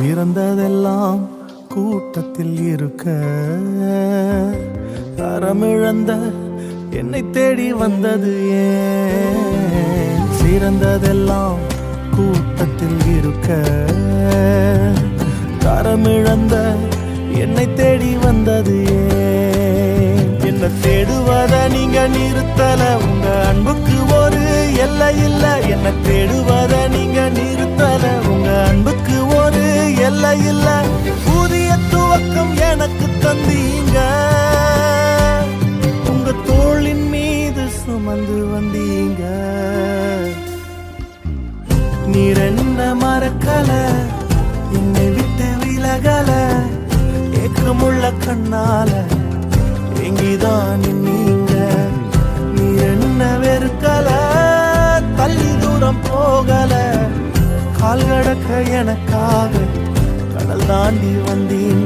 சிறந்ததெல்லாம் கூட்டத்தில் இருக்க தரமிழந்த என்னை தேடி வந்தது ஏன்? சிறந்ததெல்லாம் கூட்டத்தில் இருக்க தரமிழந்த என்னை தேடி வந்தது ஏன்? என்ன தேடுவத நீங்க நிறுத்தல, உங்க அன்புக்கு ஒரு எல்லை இல்ல. என்ன தேடுவத நீங்க நிறுத்தல, உங்க அன்புக்கு ஒரு எல்லை இல்ல. புதிய துவக்கம் எனக்கு தந்தீங்க, உங்க தோளின் மீது சுமந்து வந்தீங்க. நீர் என்ன மறக்கல, என்னை விட்டு விலகல, ஏக்கமுள்ள கண்ணால எங்கிதான் நீங்க. நீர் என்ன வெறுக்கல, தள்ளி தூரம் போகல, கால் கடக்க எனக்காக கடல் தாண்டி வந்தீங்க.